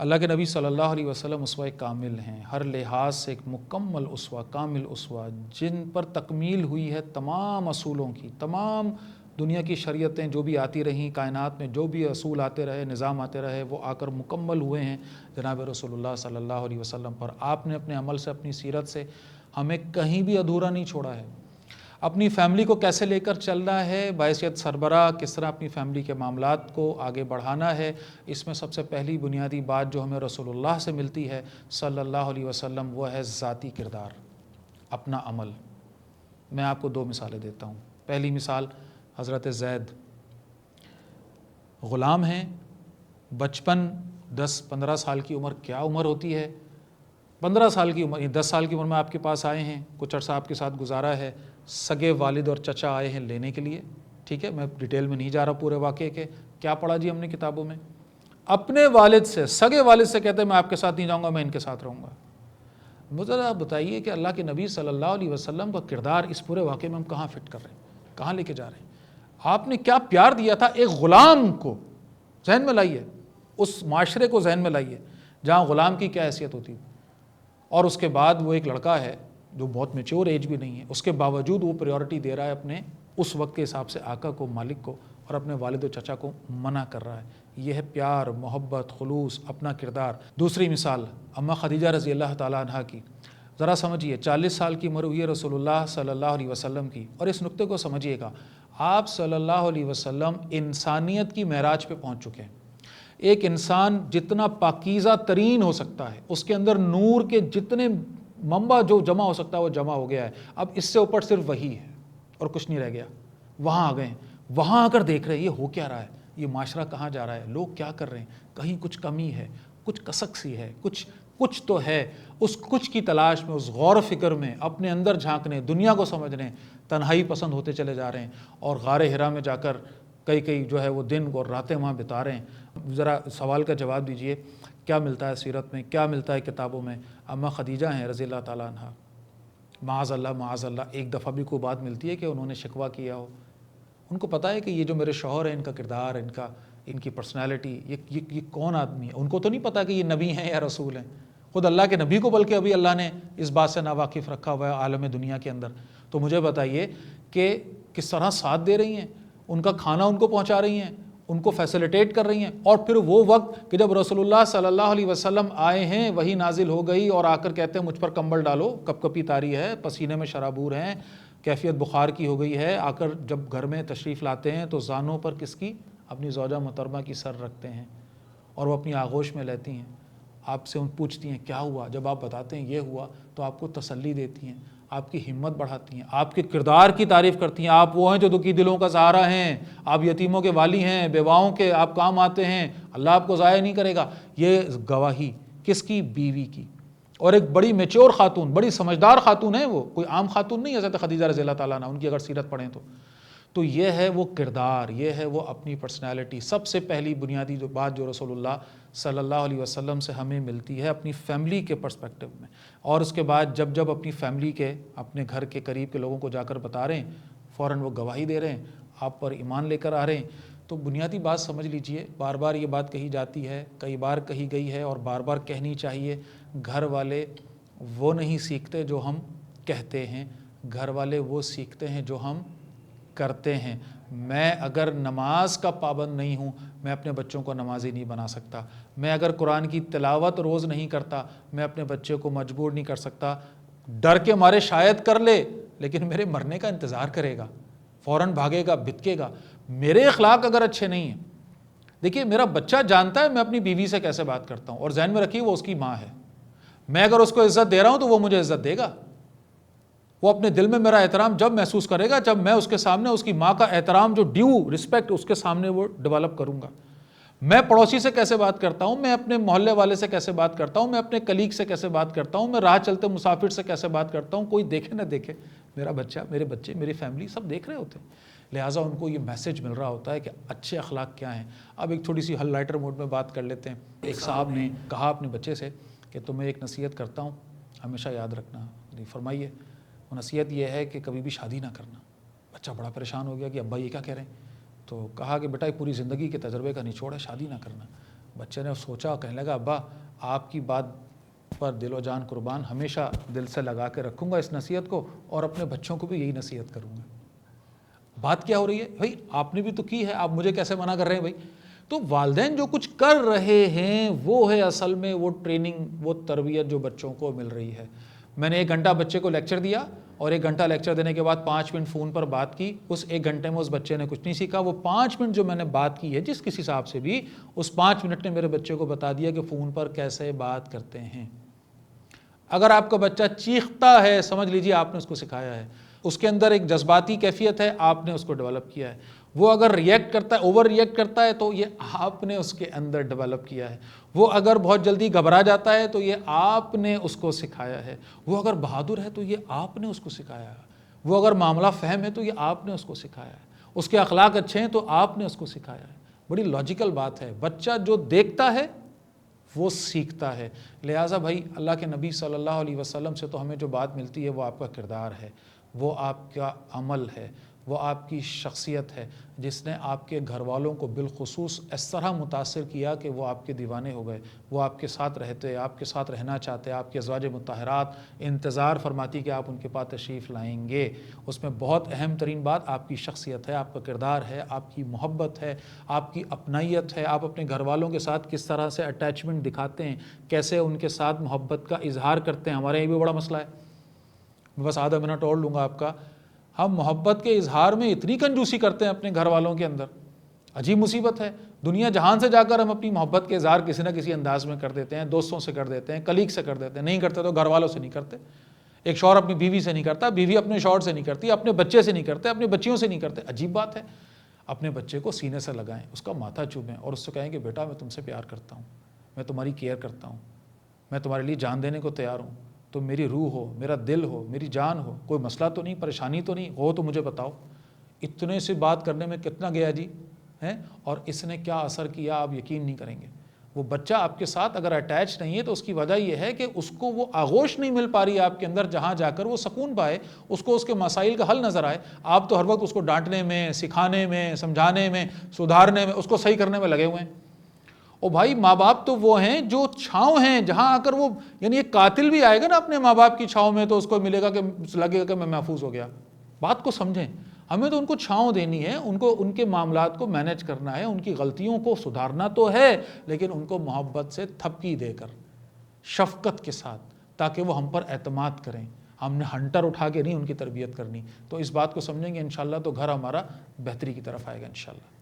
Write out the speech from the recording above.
اللہ کے نبی صلی اللہ علیہ وسلم اسوہ کامل ہیں، ہر لحاظ سے ایک مکمل اسوہ، کامل اسوہ، جن پر تکمیل ہوئی ہے تمام اصولوں کی، تمام دنیا کی شریعتیں جو بھی آتی رہیں، کائنات میں جو بھی اصول آتے رہے، نظام آتے رہے، وہ آ کر مکمل ہوئے ہیں جناب رسول اللہ صلی اللہ علیہ وسلم پر۔ آپ نے اپنے عمل سے، اپنی سیرت سے ہمیں کہیں بھی ادھورا نہیں چھوڑا ہے۔ اپنی فیملی کو کیسے لے کر چلنا ہے، بحیثیت سربراہ کس طرح اپنی فیملی کے معاملات کو آگے بڑھانا ہے، اس میں سب سے پہلی بنیادی بات جو ہمیں رسول اللہ سے ملتی ہے صلی اللہ علیہ وسلم، وہ ہے ذاتی کردار، اپنا عمل۔ میں آپ کو دو مثالیں دیتا ہوں۔ پہلی مثال حضرت زید، غلام ہیں، بچپن 10-15 سال کی عمر، کیا عمر ہوتی ہے، 15 سال کی عمر، 10 سال کی عمر میں آپ کے پاس آئے ہیں، کچھ عرصہ آپ کے ساتھ گزارا ہے، سگے والد اور چچا آئے ہیں لینے کے لیے، ٹھیک ہے، میں ڈیٹیل میں نہیں جا رہا پورے واقعے کے، کیا پڑھا جی ہم نے کتابوں میں، اپنے والد سے، سگے والد سے کہتے ہیں میں آپ کے ساتھ نہیں جاؤں گا، میں ان کے ساتھ رہوں گا۔ مجھے آپ بتائیے کہ اللہ کے نبی صلی اللہ علیہ وسلم کا کردار اس پورے واقعے میں ہم کہاں فٹ کر رہے ہیں، کہاں لے کے جا رہے ہیں؟ آپ نے کیا پیار دیا تھا ایک غلام کو، ذہن میں لائیے، اس معاشرے کو ذہن میں لائیے جہاں غلام کی کیا حیثیت ہوتی، اور اس کے بعد وہ ایک لڑکا ہے جو بہت میچور ایج بھی نہیں ہے، اس کے باوجود وہ پریورٹی دے رہا ہے اپنے اس وقت کے حساب سے آقا کو، مالک کو، اور اپنے والد و چچا کو منع کر رہا ہے۔ یہ ہے پیار، محبت، خلوص، اپنا کردار۔ دوسری مثال اماں خدیجہ رضی اللہ تعالیٰ عنہ کی، ذرا سمجھیے، 40 سال کی عمر ہوئی ہے رسول اللہ صلی اللہ علیہ وسلم کی، اور اس نقطے کو سمجھیے گا، آپ صلی اللہ علیہ وسلم انسانیت کی معراج پہ پہنچ چکے ہیں۔ ایک انسان جتنا پاکیزہ ترین ہو سکتا ہے، اس کے اندر نور کے جتنے منبع جو جمع ہو سکتا ہے وہ جمع ہو گیا ہے، اب اس سے اوپر صرف وحی ہے اور کچھ نہیں رہ گیا۔ وہاں آ گئے ہیں، وہاں آ کر دیکھ رہے ہیں یہ ہو کیا رہا ہے، یہ معاشرہ کہاں جا رہا ہے، لوگ کیا کر رہے ہیں، کہیں کچھ کمی ہے، کچھ کسک سی ہے، کچھ تو ہے، اس کچھ کی تلاش میں، اس غور و فکر میں، اپنے اندر جھانکنے، دنیا کو سمجھنے، تنہائی پسند ہوتے چلے جا رہے ہیں، اور غار حرا میں جا کر کئی جو ہے وہ دن اور راتیں وہاں بتا رہے ہیں۔ ذرا سوال کا جواب دیجئے، کیا ملتا ہے سیرت میں، کیا ملتا ہے کتابوں میں؟ اماں خدیجہ ہیں رضی اللہ تعالیٰ عنہ، معاذ اللہ ایک دفعہ بھی کوئی بات ملتی ہے کہ انہوں نے شکوہ کیا ہو؟ ان کو پتہ ہے کہ یہ جو میرے شوہر ہیں، ان کا کردار، ان کی پرسنالٹی، یہ کون آدمی ہے؟ ان کو تو نہیں پتہ کہ یہ نبی ہیں یا رسول ہیں، خود اللہ کے نبی کو بلکہ ابھی اللہ نے اس بات سے ناواقف رکھا ہوا ہے عالم دنیا کے اندر۔ تو مجھے بتائیے کہ کس طرح ساتھ دے رہی ہیں، ان کا کھانا ان کو پہنچا رہی ہیں، ان کو فیسیلیٹیٹ کر رہی ہیں، اور پھر وہ وقت کہ جب رسول اللہ صلی اللہ علیہ وسلم آئے ہیں، وہی نازل ہو گئی، اور آ کر کہتے ہیں مجھ پر کمبل ڈالو، کپ کپی طاری ہے، پسینے میں شرابور ہیں، کیفیت بخار کی ہو گئی ہے، آ کر جب گھر میں تشریف لاتے ہیں تو زانوں پر کس کی؟ اپنی زوجہ محترمہ کی سر رکھتے ہیں، اور وہ اپنی آغوش میں لیتی ہیں، آپ سے پوچھتی ہیں کیا ہوا، جب آپ بتاتے ہیں یہ ہوا تو آپ کو تسلی دیتی ہیں، آپ کی ہمت بڑھاتی ہیں، آپ کے کردار کی تعریف کرتی ہیں، آپ وہ ہیں جو دکھی دلوں کا سہارا ہیں، آپ یتیموں کے والی ہیں، بیواؤں کے آپ کام آتے ہیں، اللہ آپ کو ضائع نہیں کرے گا۔ یہ گواہی کس کی؟ بیوی کی، اور ایک بڑی میچور خاتون، بڑی سمجھدار خاتون ہے، وہ کوئی عام خاتون نہیں ہے حضرت خدیجہ رضی اللہ تعالیٰ عنہ، ان کی اگر سیرت پڑھیں تو یہ ہے وہ کردار، یہ ہے وہ اپنی پرسنالٹی۔ سب سے پہلی بنیادی جو بات جو رسول اللہ صلی اللہ علیہ وسلم سے ہمیں ملتی ہے اپنی فیملی کے پرسپیکٹو میں، اور اس کے بعد جب اپنی فیملی کے، اپنے گھر کے قریب کے لوگوں کو جا کر بتا رہے ہیں، فوراً وہ گواہی دے رہے ہیں، آپ پر ایمان لے کر آ رہے ہیں۔ تو بنیادی بات سمجھ لیجئے، بار بار یہ بات کہی جاتی ہے، کئی بار کہی گئی ہے، اور بار بار کہنی چاہیے، گھر والے وہ نہیں سیکھتے جو ہم کہتے ہیں، گھر والے وہ سیکھتے ہیں جو ہم کرتے ہیں۔ میں اگر نماز کا پابند نہیں ہوں، میں اپنے بچوں کو نمازی نہیں بنا سکتا۔ میں اگر قرآن کی تلاوت روز نہیں کرتا، میں اپنے بچے کو مجبور نہیں کر سکتا۔ ڈر کے مارے شاید کر لے، لیکن میرے مرنے کا انتظار کرے گا، فوراً بھاگے گا، بھتکے گا۔ میرے اخلاق اگر اچھے نہیں ہیں، دیکھیے میرا بچہ جانتا ہے میں اپنی بیوی سے کیسے بات کرتا ہوں، اور ذہن میں رکھیے وہ اس کی ماں ہے، میں اگر اس کو عزت دے رہا ہوں تو وہ مجھے عزت دے گا، وہ اپنے دل میں میرا احترام جب محسوس کرے گا جب میں اس کے سامنے اس کی ماں کا احترام جو ڈیو رسپیکٹ اس کے سامنے وہ ڈیولپ کروں گا۔ میں پڑوسی سے کیسے بات کرتا ہوں، میں اپنے محلے والے سے کیسے بات کرتا ہوں، میں اپنے کلیگ سے کیسے بات کرتا ہوں، میں راہ چلتے مسافر سے کیسے بات کرتا ہوں، کوئی دیکھے نہ دیکھے، میرا بچہ، میرے بچے، میری فیملی سب دیکھ رہے ہوتے ہیں، لہٰذا ان کو یہ میسج مل رہا ہوتا ہے کہ اچھے اخلاق کیا ہیں۔ اب ایک تھوڑی سی لائٹر موڈ میں بات کر لیتے ہیں۔ ایک صاحب نے کہا اپنے بچے سے کہ تمہیں ایک نصیحت کرتا ہوں، ہمیشہ یاد رکھنا۔ فرمائیے۔ نصیحت یہ ہے کہ کبھی بھی شادی نہ کرنا۔ بچہ بڑا پریشان ہو گیا کہ ابا یہ کیا کہہ رہے ہیں، تو کہا کہ بیٹا یہ پوری زندگی کے تجربے کا نچوڑ ہے، شادی نہ کرنا۔ بچے نے سوچا، کہنے لگا ابا آپ کی بات پر دل و جان قربان، ہمیشہ دل سے لگا کے رکھوں گا اس نصیحت کو، اور اپنے بچوں کو بھی یہی نصیحت کروں گا۔ بات کیا ہو رہی ہے بھائی؟ آپ نے بھی تو کی ہے، آپ مجھے کیسے منع کر رہے ہیں بھائی؟ تو والدین جو کچھ کر رہے ہیں وہ ہے اصل میں وہ ٹریننگ، وہ تربیت جو بچوں کو مل رہی ہے۔ میں نے 1 گھنٹہ بچے کو لیکچر دیا، اور 1 گھنٹہ لیکچر دینے کے بعد 5 منٹ فون پر بات کی، اس 1 گھنٹے میں اس بچے نے کچھ نہیں سیکھا۔ وہ 5 منٹ جو میں نے بات کی ہے جس کسی حساب سے بھی، اس 5 منٹ نے میرے بچے کو بتا دیا کہ فون پر کیسے بات کرتے ہیں۔ اگر آپ کا بچہ چیختا ہے، سمجھ لیجیے آپ نے اس کو سکھایا ہے۔ اس کے اندر ایک جذباتی کیفیت ہے، آپ نے اس کو ڈیولپ کیا ہے۔ وہ اگر ریئیکٹ کرتا ہے، اوور ریئیکٹ کرتا ہے، تو یہ آپ نے اس کے اندر ڈیولپ کیا ہے۔ وہ اگر بہت جلدی گھبرا جاتا ہے تو یہ آپ نے اس کو سکھایا ہے۔ وہ اگر بہادر ہے تو یہ آپ نے اس کو سکھایا ہے۔ وہ اگر معاملہ فہم ہے تو یہ آپ نے اس کو سکھایا ہے۔ اس کے اخلاق اچھے ہیں تو آپ نے اس کو سکھایا ہے۔ بڑی لاجیکل بات ہے، بچہ جو دیکھتا ہے وہ سیکھتا ہے۔ لہٰذا بھائی، اللہ کے نبی صلی اللہ علیہ وسلم سے تو ہمیں جو بات ملتی ہے وہ آپ کا کردار ہے، وہ آپ کا عمل ہے، وہ آپ کی شخصیت ہے، جس نے آپ کے گھر والوں کو بالخصوص اس طرح متاثر کیا کہ وہ آپ کے دیوانے ہو گئے۔ وہ آپ کے ساتھ رہتے، آپ کے ساتھ رہنا چاہتے، آپ کے ازواج مطہرات انتظار فرماتی کہ آپ ان کے پاس تشریف لائیں گے۔ اس میں بہت اہم ترین بات آپ کی شخصیت ہے، آپ کا کردار ہے، آپ کی محبت ہے، آپ کی اپنائیت ہے۔ آپ اپنے گھر والوں کے ساتھ کس طرح سے اٹیچمنٹ دکھاتے ہیں، کیسے ان کے ساتھ محبت کا اظہار کرتے ہیں۔ ہمارے یہ بھی بڑا مسئلہ ہے، میں بس آدھا منٹ اور لوں گا آپ کا۔ ہم محبت کے اظہار میں اتنی کنجوسی کرتے ہیں اپنے گھر والوں کے اندر، عجیب مصیبت ہے۔ دنیا جہان سے جا کر ہم اپنی محبت کے اظہار کسی نہ کسی انداز میں کر دیتے ہیں، دوستوں سے کر دیتے ہیں، کلیگ سے کر دیتے ہیں، نہیں کرتے تو گھر والوں سے نہیں کرتے۔ ایک شوہر اپنی بیوی سے نہیں کرتا، بیوی اپنے شوہر سے نہیں کرتی، اپنے بچے سے نہیں کرتے، اپنی بچیوں سے نہیں کرتے۔ عجیب بات ہے۔ اپنے بچے کو سینے سے لگائیں، اس کا ماتھا چومیں، اور اس سے کہیں کہ بیٹا میں تم سے پیار کرتا ہوں، میں تمہاری کیئر کرتا ہوں، میں تمہارے لیے جان دینے کو تیار ہوں، تم میری روح ہو، میرا دل ہو، میری جان ہو، کوئی مسئلہ تو نہیں، پریشانی تو نہیں ہو تو مجھے بتاؤ۔ اتنے سے بات کرنے میں کتنا گیا جی ہیں، اور اس نے کیا اثر کیا آپ یقین نہیں کریں گے۔ وہ بچہ آپ کے ساتھ اگر اٹیچ نہیں ہے تو اس کی وجہ یہ ہے کہ اس کو وہ آغوش نہیں مل پا رہی ہے آپ کے اندر جہاں جا کر وہ سکون پائے، اس کو اس کے مسائل کا حل نظر آئے۔ آپ تو ہر وقت اس کو ڈانٹنے میں، سکھانے میں، سمجھانے میں، سدھارنے میں، اس کو صحیح کرنے میں لگے ہوئے ہیں۔ اور بھائی ماں باپ تو وہ ہیں جو چھاؤں ہیں، جہاں آ کر وہ، یعنی ایک قاتل بھی آئے گا نا اپنے ماں باپ کی چھاؤں میں تو اس کو ملے گا کہ لگے گا کہ میں محفوظ ہو گیا۔ بات کو سمجھیں، ہمیں تو ان کو چھاؤں دینی ہے، ان کو ان کے معاملات کو مینیج کرنا ہے، ان کی غلطیوں کو سدھارنا تو ہے، لیکن ان کو محبت سے تھپکی دے کر، شفقت کے ساتھ، تاکہ وہ ہم پر اعتماد کریں۔ ہم نے ہنٹر اٹھا کے نہیں ان کی تربیت کرنی۔ تو اس بات کو سمجھیں گے انشاءاللہ تو گھر ہمارا بہتری کی طرف آئے گا انشاءاللہ۔